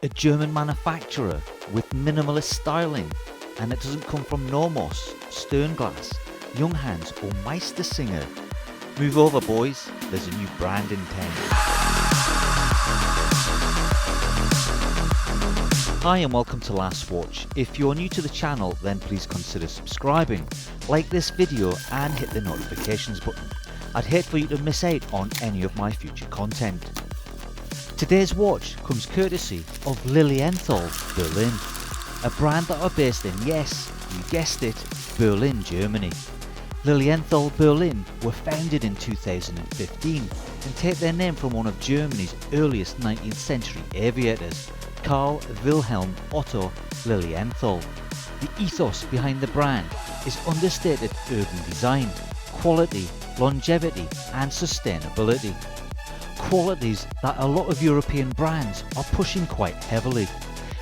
a German manufacturer with minimalist styling, and it doesn't come from Nomos, Sternglas, Young Hands or Meistersinger. Move over boys, there's a new brand in town. Hi and welcome to Last Watch. If you're new to the channel then please consider subscribing, like this video and hit the notifications button. I'd hate for you to miss out on any of my future content. Today's watch comes courtesy of Lilienthal Berlin, a brand that are based in, yes, you guessed it, Berlin, Germany. Lilienthal Berlin were founded in 2015 and take their name from one of Germany's earliest 19th century aviators, Karl Wilhelm Otto Lilienthal. The ethos behind the brand is understated urban design, quality, longevity and sustainability. Qualities that a lot of European brands are pushing quite heavily.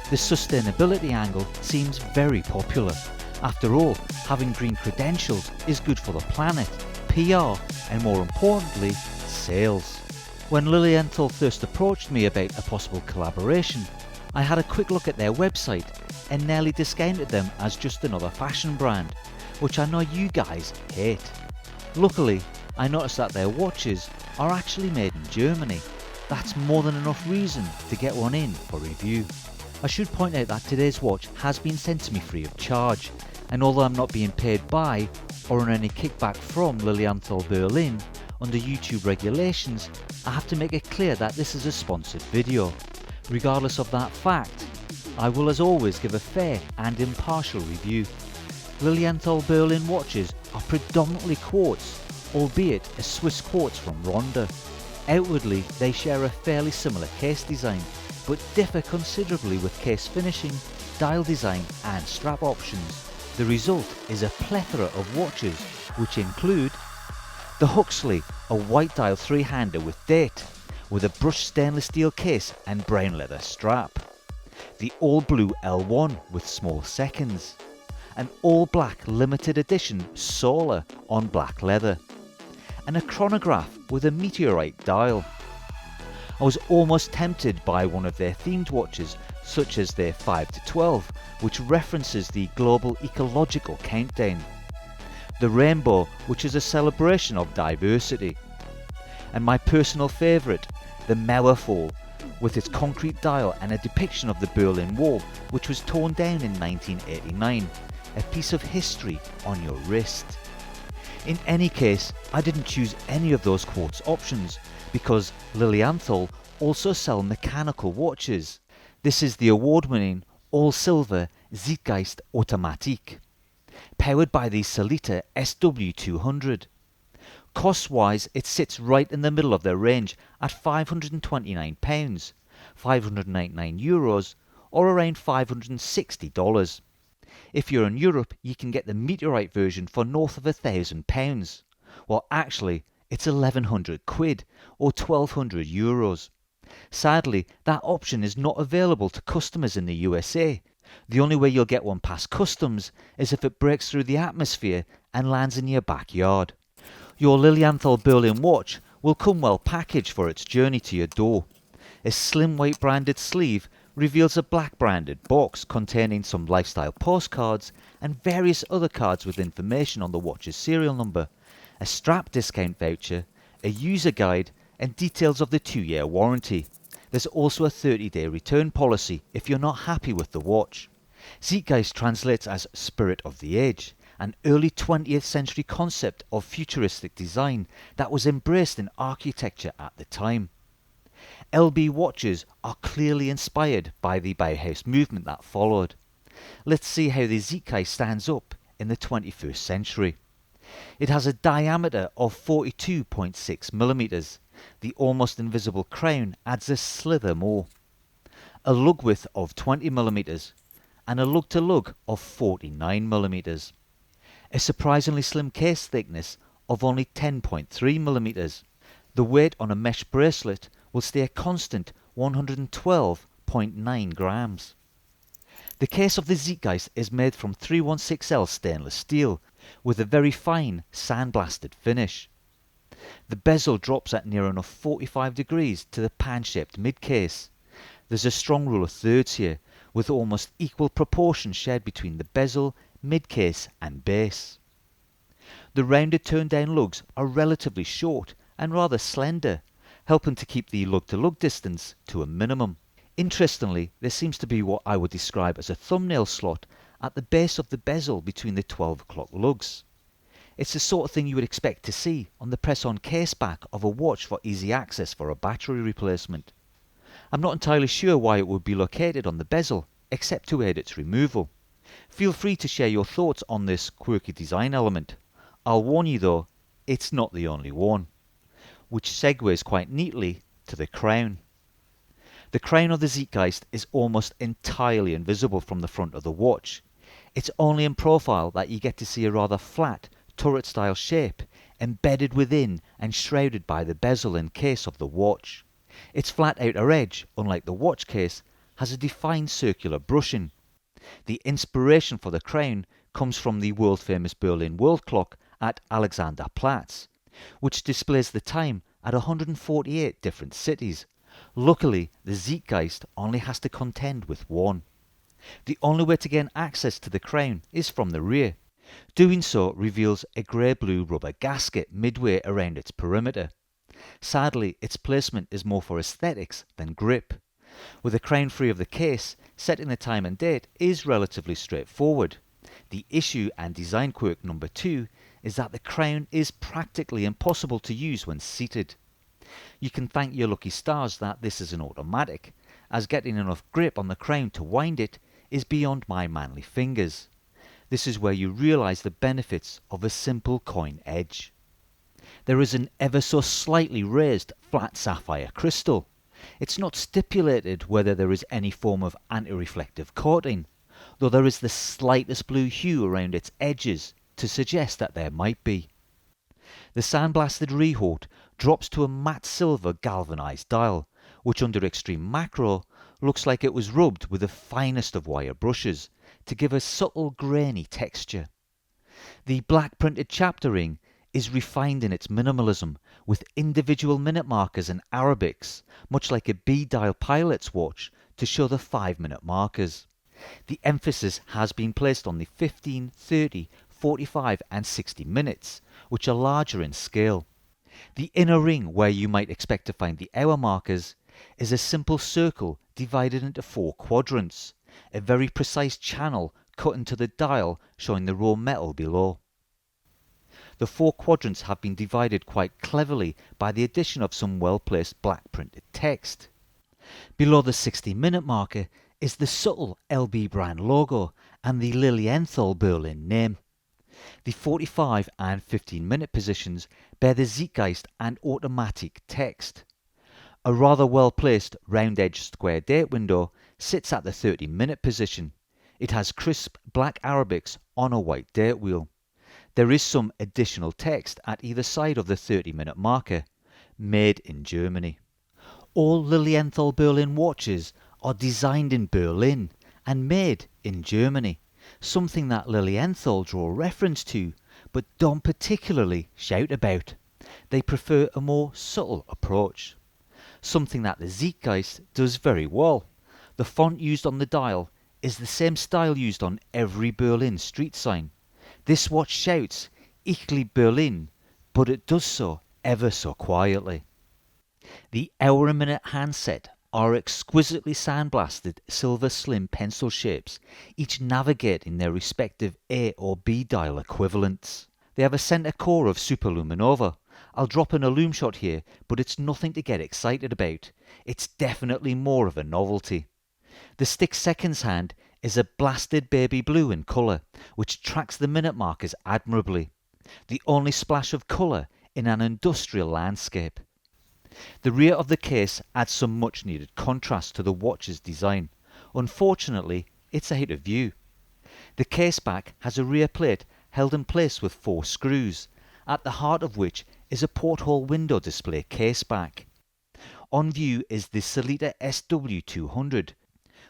The sustainability angle seems very popular. After all, having green credentials is good for the planet, PR and more importantly, sales. When Lilienthal first approached me about a possible collaboration, I had a quick look at their website and nearly discounted them as just another fashion brand, which I know you guys hate. Luckily, I noticed that their watches are actually made in Germany. That's more than enough reason to get one in for review. I should point out that today's watch has been sent to me free of charge, and although I'm not being paid by or on any kickback from Lilienthal Berlin, under YouTube regulations, I have to make it clear that this is a sponsored video. Regardless of that fact, I will as always give a fair and impartial review. Lilienthal Berlin watches are predominantly quartz, albeit a Swiss quartz from Ronda. Outwardly they share a fairly similar case design, but differ considerably with case finishing, dial design and strap options. The result is a plethora of watches, which include the Huxley, a white dial three-hander with date, with a brushed stainless steel case and brown leather strap. The all-blue L1 with small seconds. An all-black limited edition Solar on black leather. And a chronograph with a meteorite dial. I was almost tempted by one of their themed watches, such as their 5 to 12, which references the global ecological countdown. The rainbow, which is a celebration of diversity. And my personal favourite, the Mauerfall, with its concrete dial and a depiction of the Berlin Wall, which was torn down in 1989, a piece of history on your wrist. In any case, I didn't choose any of those quartz options because Lilienthal also sell mechanical watches. This is the award-winning all-silver Zeitgeist Automatik, powered by the Sellita SW200. Cost-wise, it sits right in the middle of their range at £529, €599 or around $560. If you're in Europe, you can get the meteorite version for north of £1,000. Well, actually, it's £1,100 or €1,200. Sadly, that option is not available to customers in the USA. The only way you'll get one past customs is if it breaks through the atmosphere and lands in your backyard. Your Lilienthal Berlin watch will come well packaged for its journey to your door. A slim weight branded sleeve reveals a black branded box containing some lifestyle postcards and various other cards with information on the watch's serial number, a strap discount voucher, a user guide and details of the 2-year warranty. There's also a 30-day return policy if you're not happy with the watch. Zeitgeist translates as spirit of the age, an early 20th century concept of futuristic design that was embraced in architecture at the time. LB watches are clearly inspired by the Bauhaus movement that followed. Let's see how the Zeitgeist stands up in the 21st century. It has a diameter of 42.6mm. The almost invisible crown adds a slither more. A lug width of 20mm and a lug-to-lug of 49mm. A surprisingly slim case thickness of only 10.3mm. The weight on a mesh bracelet will stay a constant 112.9 grams. The case of the Zeitgeist is made from 316L stainless steel with a very fine sandblasted finish. The bezel drops at near enough 45 degrees to the pan-shaped mid-case. There's a strong rule of thirds here, with almost equal proportions shared between the bezel, mid-case and base. The rounded turn-down lugs are relatively short and rather slender, helping to keep the lug-to-lug distance to a minimum. Interestingly, there seems to be what I would describe as a thumbnail slot at the base of the bezel between the 12 o'clock lugs. It's the sort of thing you would expect to see on the press-on case back of a watch for easy access for a battery replacement. I'm not entirely sure why it would be located on the bezel, except to aid its removal. Feel free to share your thoughts on this quirky design element. I'll warn you though, it's not the only one. Which segues quite neatly to the crown. The crown of the Zeitgeist is almost entirely invisible from the front of the watch. It's only in profile that you get to see a rather flat, turret-style shape embedded within and shrouded by the bezel and case of the watch. Its flat outer edge, unlike the watch case, has a defined circular brushing. The inspiration for the crown comes from the world-famous Berlin world clock at Alexanderplatz, which displays the time at 148 different cities. Luckily, the Zeitgeist only has to contend with one. The only way to gain access to the crown is from the rear. Doing so reveals a grey-blue rubber gasket midway around its perimeter. Sadly, its placement is more for aesthetics than grip. With the crown free of the case, setting the time and date is relatively straightforward. The issue and design quirk number 2 is that the crown is practically impossible to use when seated. You can thank your lucky stars that this is an automatic, as getting enough grip on the crown to wind it is beyond my manly fingers. This is where you realise the benefits of a simple coin edge. There is an ever so slightly raised flat sapphire crystal. It's not stipulated whether there is any form of anti-reflective coating, though there is the slightest blue hue around its edges to suggest that there might be. The sandblasted rehaut drops to a matte silver galvanized dial, which under extreme macro looks like it was rubbed with the finest of wire brushes to give a subtle grainy texture. The black printed chapter ring is refined in its minimalism with individual minute markers and Arabics, much like a B-dial pilot's watch to show the 5-minute markers. The emphasis has been placed on the 15, 30, 45 and 60 minutes, which are larger in scale. The inner ring, where you might expect to find the hour markers, is a simple circle divided into 4 quadrants, a very precise channel cut into the dial showing the raw metal below. The 4 quadrants have been divided quite cleverly by the addition of some well-placed black printed text. Below the 60-minute marker is the subtle LB brand logo and the Lilienthal Berlin name. The 45 and 15-minute positions bear the Zeitgeist and Automatik text. A rather well-placed round-edged square date window sits at the 30-minute position. It has crisp black Arabics on a white date wheel. There is some additional text at either side of the 30-minute marker, made in Germany. All Lilienthal Berlin watches are designed in Berlin and made in Germany, something that Lilienthal draw reference to, but don't particularly shout about. They prefer a more subtle approach. Something that the Zeitgeist does very well. The font used on the dial is the same style used on every Berlin street sign. This watch shouts, "Ich liebe Berlin," but it does so ever so quietly. The hour and minute handset are exquisitely sandblasted silver slim pencil shapes, each navigating their respective A or B dial equivalents. They have a centre core of superluminova. I'll drop in a loom shot here, but it's nothing to get excited about. It's definitely more of a novelty. The stick seconds hand is a blasted baby blue in colour, which tracks the minute markers admirably. The only splash of colour in an industrial landscape. The rear of the case adds some much needed contrast to the watch's design. Unfortunately, it's out of view. The case back has a rear plate held in place with 4 screws, at the heart of which is a porthole window display case back. On view is the Sellita SW200,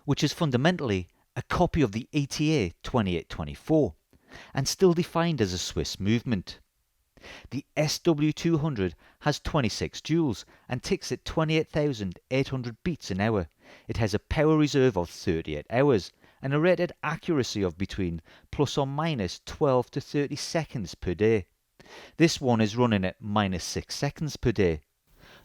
which is fundamentally a copy of the ETA 2824 and still defined as a Swiss movement. The SW200 has 26 joules and ticks at 28,800 beats an hour, It has a power reserve of 38 hours and a rated accuracy of between plus or minus 12 to 30 seconds per day. This one is running at minus 6 seconds per day.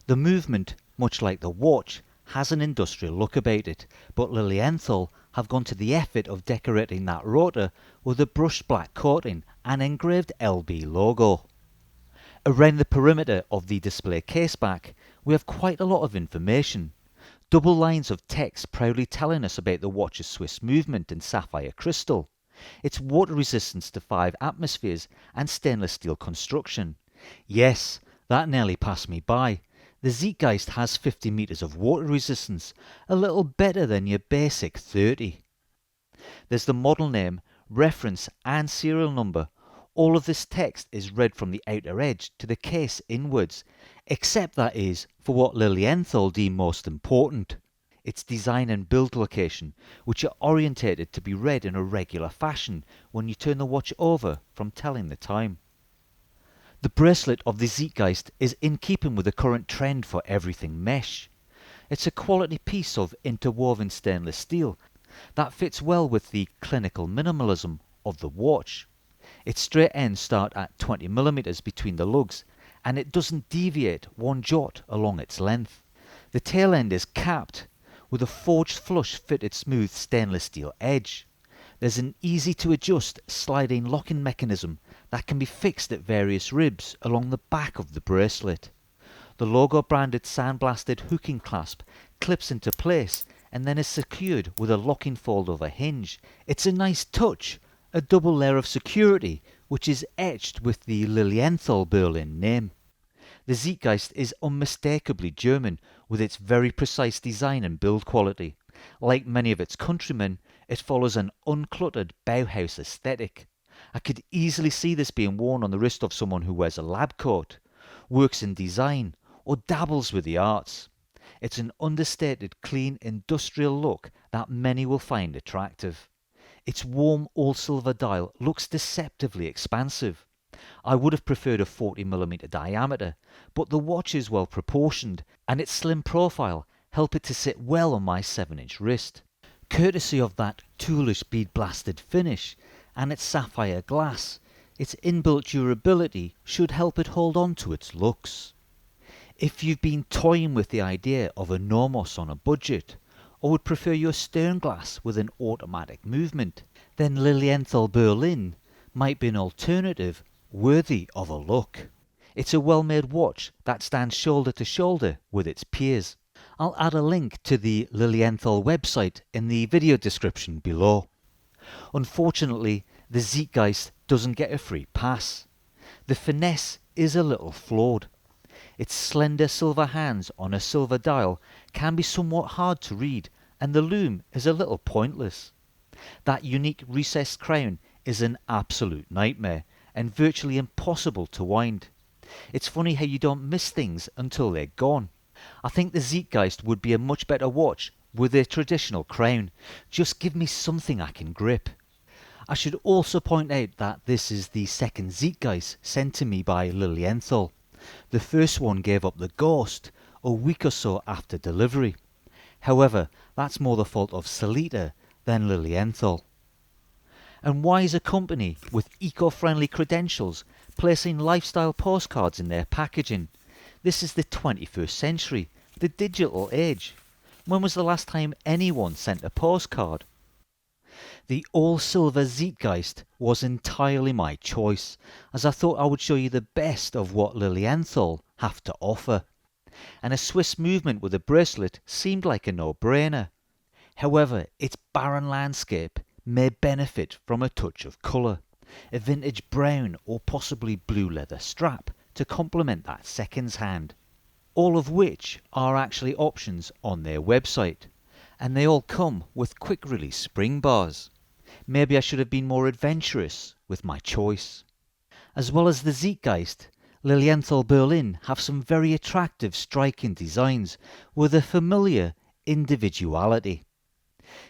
The movement, much like the watch, has an industrial look about it, but Lilienthal have gone to the effort of decorating that rotor with a brushed black coating and engraved LB logo. Around the perimeter of the display caseback, we have quite a lot of information. Double lines of text proudly telling us about the watch's Swiss movement in sapphire crystal, its water resistance to 5 atmospheres and stainless steel construction. Yes, that nearly passed me by. The Zeitgeist has 50 meters of water resistance, a little better than your basic 30. There's the model name, reference and serial number. All of this text is read from the outer edge to the case inwards, except that is for what Lilienthal deem most important, its design and build location, which are orientated to be read in a regular fashion when you turn the watch over from telling the time. The bracelet of the Zeitgeist is in keeping with the current trend for everything mesh. It's a quality piece of interwoven stainless steel that fits well with the clinical minimalism of the watch. Its straight ends start at 20mm between the lugs, and it doesn't deviate one jot along its length. The tail end is capped with a forged flush fitted smooth stainless steel edge. There's an easy to adjust sliding locking mechanism that can be fixed at various ribs along the back of the bracelet. The logo branded sandblasted hooking clasp clips into place and then is secured with a locking fold over hinge. It's a nice touch, a double layer of security which is etched with the Lilienthal Berlin name. The Zeitgeist is unmistakably German with its very precise design and build quality. Like many of its countrymen, it follows an uncluttered Bauhaus aesthetic. I could easily see this being worn on the wrist of someone who wears a lab coat, works in design, or dabbles with the arts. It's an understated, clean, industrial look that many will find attractive. Its warm all-silver dial looks deceptively expansive. I would have preferred a 40mm diameter, but the watch is well proportioned and its slim profile help it to sit well on my 7-inch wrist. Courtesy of that toolish bead blasted finish and its sapphire glass, its inbuilt durability should help it hold on to its looks. If you've been toying with the idea of a Nomos on a budget, or would prefer your Sternglas with an automatic movement, then Lilienthal Berlin might be an alternative worthy of a look. It's a well-made watch that stands shoulder to shoulder with its peers. I'll add a link to the Lilienthal website in the video description below. Unfortunately, the Zeitgeist doesn't get a free pass. The finesse is a little flawed. Its slender silver hands on a silver dial can be somewhat hard to read, and the lume is a little pointless. That unique recessed crown is an absolute nightmare and virtually impossible to wind. It's funny how you don't miss things until they're gone. I think the Zeitgeist would be a much better watch with a traditional crown. Just give me something I can grip. I should also point out that this is the second Zeitgeist sent to me by Lilienthal. The first one gave up the ghost a week or so after delivery. However, that's more the fault of Sellita than Lilienthal. And why is a company with eco-friendly credentials placing lifestyle postcards in their packaging? This is the 21st century, the digital age. When was the last time anyone sent a postcard? The all-silver Zeitgeist was entirely my choice, as I thought I would show you the best of what Lilienthal have to offer. And a Swiss movement with a bracelet seemed like a no-brainer. However, its barren landscape may benefit from a touch of colour, a vintage brown or possibly blue leather strap to complement that second's hand. All of which are actually options on their website, and they all come with quick release spring bars. Maybe I should have been more adventurous with my choice. As well as the Zeitgeist, Lilienthal Berlin have some very attractive striking designs with a familiar individuality.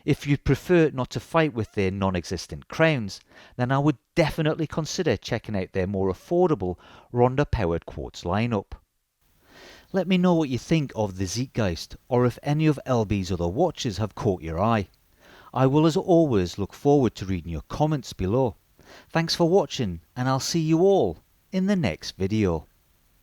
If you'd prefer not to fight with their non-existent crowns, then I would definitely consider checking out their more affordable Ronda powered quartz lineup. Let me know what you think of the Zeitgeist, or if any of LB's other watches have caught your eye. I will as always look forward to reading your comments below. Thanks for watching, and I'll see you all in the next video.